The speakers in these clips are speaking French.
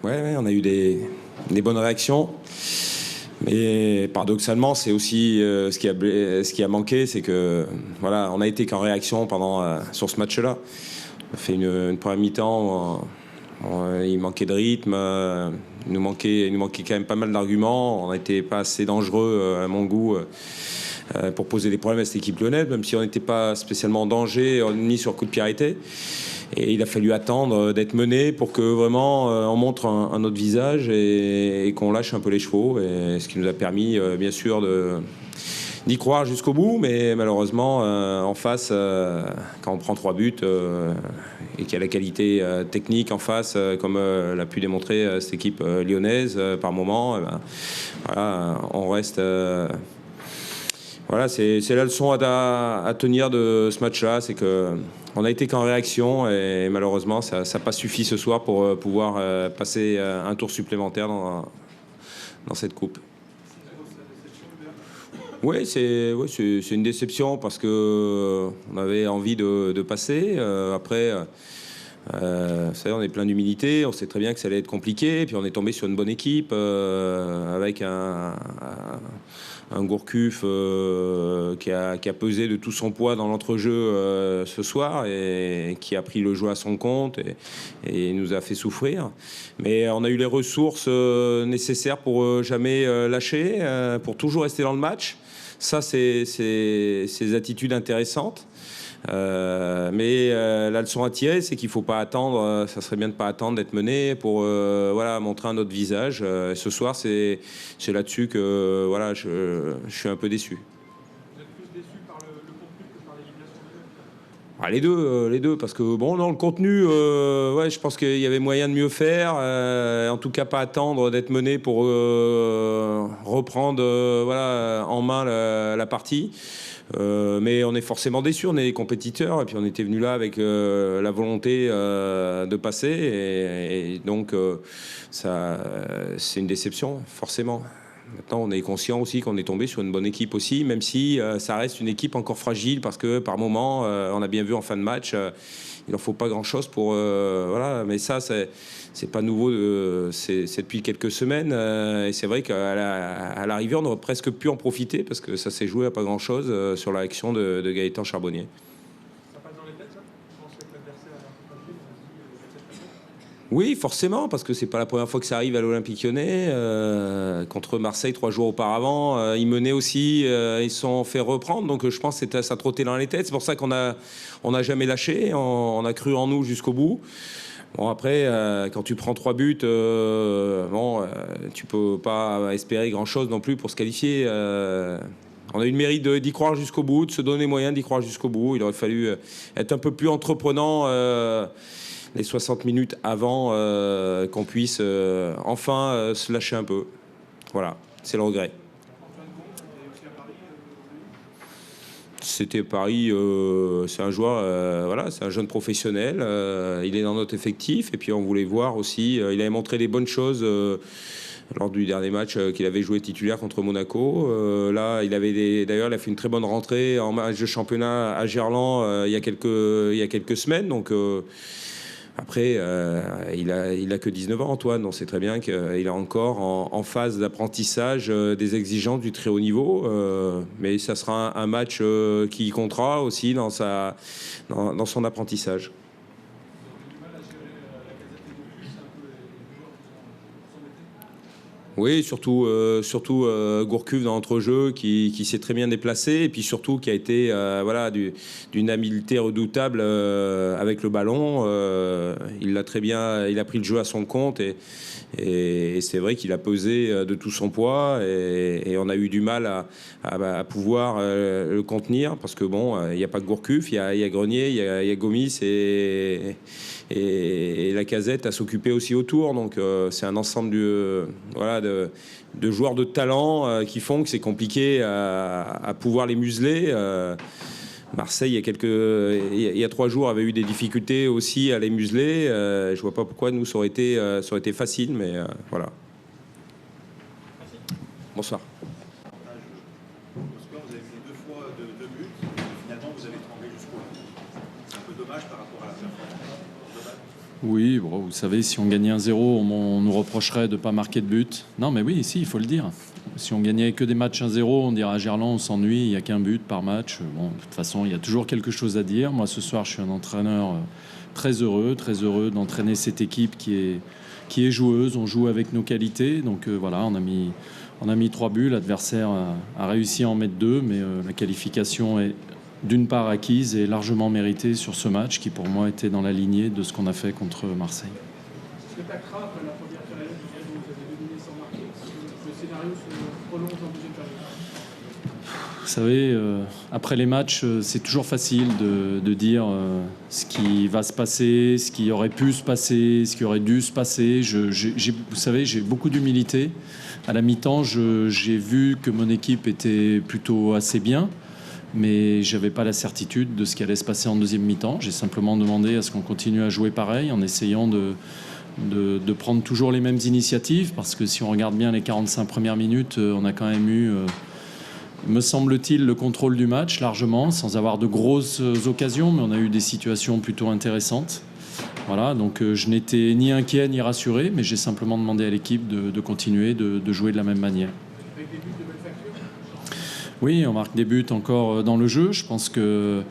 Ouais, on a eu des bonnes réactions. Mais paradoxalement, c'est aussi ce qui a manqué, c'est que voilà, on a été qu'en réaction sur ce match-là. On a fait une première mi-temps où il manquait de rythme, il nous manquait quand même pas mal d'arguments. On n'était pas assez dangereux à mon goût pour poser des problèmes à cette équipe lyonnaise, même si on n'était pas spécialement en danger ni sur coup de pied arrêté. Et il a fallu attendre d'être mené pour que vraiment on montre un autre visage et qu'on lâche un peu les chevaux. Et ce qui nous a permis, bien sûr, d'y croire jusqu'au bout. Mais malheureusement, en face, quand on prend 3 buts et qu'il y a la qualité technique en face, comme l'a pu démontrer cette équipe lyonnaise par moment, voilà, on reste. Voilà, c'est la leçon à tenir de ce match-là, c'est que on a été qu'en réaction et malheureusement ça n'a pas suffi ce soir pour pouvoir passer un tour supplémentaire dans cette coupe. Oui, c'est une déception parce que on avait envie de passer. Après, vous savez, on est plein d'humilité, on sait très bien que ça allait être compliqué, puis on est tombé sur une bonne équipe avec un Gourcuff qui a pesé de tout son poids dans l'entrejeu ce soir et qui a pris le jeu à son compte et nous a fait souffrir. Mais on a eu les ressources nécessaires pour jamais lâcher, pour toujours rester dans le match. Ça, c'est ces attitudes intéressantes. Mais la leçon à tirer, c'est qu'il faut pas attendre. Ça serait bien de pas attendre d'être mené pour voilà, montrer un autre visage. Ce soir, c'est là-dessus que voilà, je suis un peu déçu. Vous êtes plus déçu par le contenu que par l'élimination de l'autre? Les deux, parce que bon, dans le contenu, ouais, je pense qu'il y avait moyen de mieux faire. En tout cas, pas attendre d'être mené pour reprendre voilà, en main la partie. Mais on est forcément déçus, on est des compétiteurs et puis on était venu là avec la volonté de passer et donc ça, c'est une déception forcément. Maintenant, on est conscient aussi qu'on est tombé sur une bonne équipe aussi, même si ça reste une équipe encore fragile parce que par moment, on a bien vu en fin de match, il n'en faut pas grand-chose pour voilà. Mais ça, c'est pas nouveau, c'est depuis quelques semaines et c'est vrai à l'arrivée, on aurait presque pu en profiter parce que ça s'est joué à pas grand-chose sur l'action de Gaëtan Charbonnier. Ça passe dans les têtes, ça? Je pense que l'adversaire est un peu fragile, on se dit, cette façon. Oui, forcément, parce que c'est pas la première fois que ça arrive à l'Olympique Lyonnais. Contre Marseille 3 jours auparavant, ils menaient aussi, ils se sont fait reprendre. Donc je pense que ça trottait dans les têtes. C'est pour ça on a jamais lâché. On a cru en nous jusqu'au bout. Bon après, quand tu prends 3 buts, tu peux pas espérer grand-chose non plus pour se qualifier. On a eu le mérite d'y croire jusqu'au bout, de se donner moyen d'y croire jusqu'au bout. Il aurait fallu être un peu plus entreprenant les 60 minutes avant qu'on puisse enfin se lâcher un peu. Voilà, c'est le regret. Antoine Comte, et aussi à Paris, C'était Paris, c'est un joueur, voilà, c'est un jeune professionnel. Il est dans notre effectif et puis on voulait voir aussi. Il avait montré des bonnes choses lors du dernier match qu'il avait joué titulaire contre Monaco. Là, d'ailleurs, il a fait une très bonne rentrée en match de championnat à Gerland il y a quelques semaines. Donc après, il a que 19 ans, Antoine. On sait très bien qu'il est encore en phase d'apprentissage des exigences du très haut niveau. Mais ça sera un match qui comptera aussi dans son apprentissage. vous avez du mal à gérer la Casette et Gourcuff, c'est un peu les joueurs qui sont embêtés. Oui, surtout Gourcuff dans l'entrejeu qui s'est très bien déplacé et puis surtout qui a été voilà, d'une habileté redoutable avec le ballon. Il l'a très bien, il a pris le jeu à son compte et c'est vrai qu'il a pesé de tout son poids et on a eu du mal à pouvoir le contenir parce que bon, il n'y a pas que Gourcuff, il y a Grenier, il y a Gomis et la Casette à s'occuper aussi autour. Donc c'est un ensemble voilà, de joueurs de talent qui font que c'est compliqué à pouvoir les museler. Marseille, il y a 3 jours, avait eu des difficultés aussi à les museler. Je vois pas pourquoi nous, ça aurait été facile, mais voilà. Bonsoir. Au score, vous avez fait 2 fois 2 buts, et finalement vous avez tremblé jusqu'au bout. C'est un peu dommage par rapport à la performance. Dommage. Oui, bon, vous savez, si on gagnait 1-0, on nous reprocherait de ne pas marquer de but. Non, mais oui, si, il faut le dire. Si on gagnait que des matchs 1-0, on dirait à Gerland, on s'ennuie, il n'y a qu'un but par match. Bon, de toute façon, il y a toujours quelque chose à dire. Moi, ce soir, je suis un entraîneur très heureux d'entraîner cette équipe qui est joueuse. On joue avec nos qualités. Donc voilà, on a mis 3 buts. L'adversaire a réussi à en mettre 2, mais la qualification est d'une part acquise et largement méritée sur ce match qui, pour moi, était dans la lignée de ce qu'on a fait contre Marseille. Est-ce que tu as craint après la première période où vous avez dominé sans marquer, que le scénario se prolonge en deuxième période? Vous savez, après les matchs, c'est toujours facile de dire ce qui va se passer, ce qui aurait pu se passer, ce qui aurait dû se passer. Vous savez, j'ai beaucoup d'humilité. À la mi-temps, j'ai vu que mon équipe était plutôt assez bien, mais je n'avais pas la certitude de ce qui allait se passer en deuxième mi-temps. J'ai simplement demandé à ce qu'on continue à jouer pareil, en essayant de prendre toujours les mêmes initiatives, parce que si on regarde bien les 45 premières minutes, on a quand même eu... me semble-t-il, le contrôle du match largement, sans avoir de grosses occasions, mais on a eu des situations plutôt intéressantes. Voilà, donc je n'étais ni inquiet ni rassuré, mais j'ai simplement demandé à l'équipe de continuer de jouer de la même manière. Avec des buts de belle facture? Oui, on marque des buts encore dans le jeu. Je pense qu'il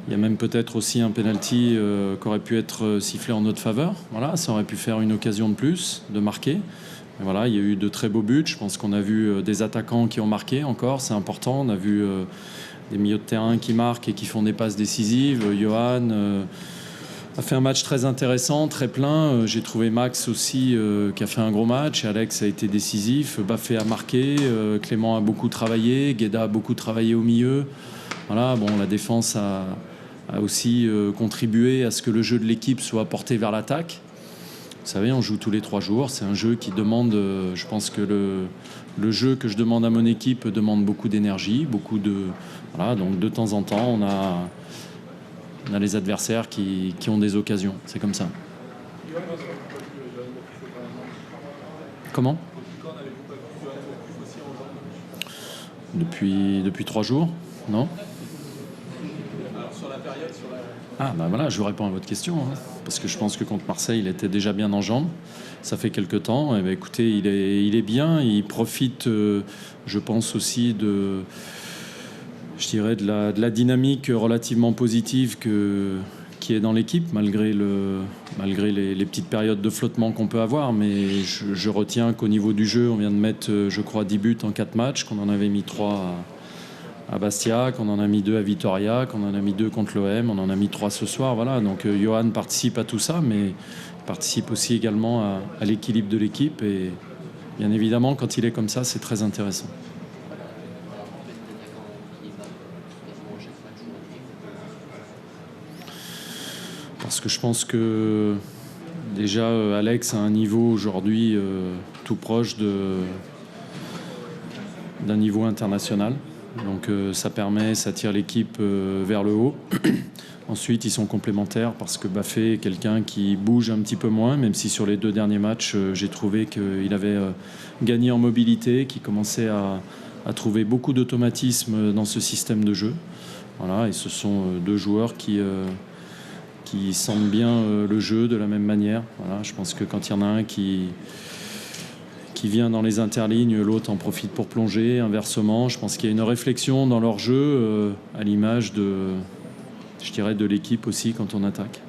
y a même peut-être aussi un penalty qui aurait pu être sifflé en notre faveur. Voilà, ça aurait pu faire une occasion de plus de marquer. Et voilà, il y a eu de très beaux buts. Je pense qu'on a vu des attaquants qui ont marqué encore, c'est important. On a vu des milieux de terrain qui marquent et qui font des passes décisives. Johan a fait un match très intéressant, très plein. J'ai trouvé Max aussi qui a fait un gros match. Alex a été décisif. Baffé a marqué. Clément a beaucoup travaillé. Gueda a beaucoup travaillé au milieu. Voilà, bon, la défense a aussi contribué à ce que le jeu de l'équipe soit porté vers l'attaque. Vous savez, on joue tous les 3 jours. C'est un jeu qui demande, je pense que le jeu que je demande à mon équipe demande beaucoup d'énergie, voilà, donc de temps en temps, on a les adversaires qui ont des occasions. C'est comme ça. Comment ? Depuis 3 jours, non ? Ah, ben voilà, je vous réponds à votre question. Parce que je pense que contre Marseille, il était déjà bien en jambes. Ça fait quelques temps. Et ben, écoutez, il est bien. Il profite, je pense aussi, de la dynamique relativement positive qui est dans l'équipe, malgré les petites périodes de flottement qu'on peut avoir. Mais je retiens qu'au niveau du jeu, on vient de mettre, je crois, 10 buts en 4 matchs, qu'on en avait mis 3 à Bastia, qu'on en a mis 2 à Vitoria, qu'on en a mis 2 contre l'OM, on en a mis 3 ce soir. Voilà. Donc Johan participe à tout ça, mais participe aussi également à l'équilibre de l'équipe. Et bien évidemment, quand il est comme ça, c'est très intéressant. Parce que je pense que déjà Alex a un niveau aujourd'hui tout proche d'un niveau international. Donc ça tire l'équipe vers le haut. Ensuite, ils sont complémentaires parce que Baffé est quelqu'un qui bouge un petit peu moins, même si sur les 2 derniers matchs, j'ai trouvé qu'il avait gagné en mobilité, qu'il commençait à trouver beaucoup d'automatisme dans ce système de jeu. Voilà, et ce sont 2 joueurs qui sentent bien le jeu de la même manière. Voilà, je pense que quand il y en a un qui vient dans les interlignes, l'autre en profite pour plonger, inversement. Je pense qu'il y a une réflexion dans leur jeu à l'image de l'équipe aussi quand on attaque.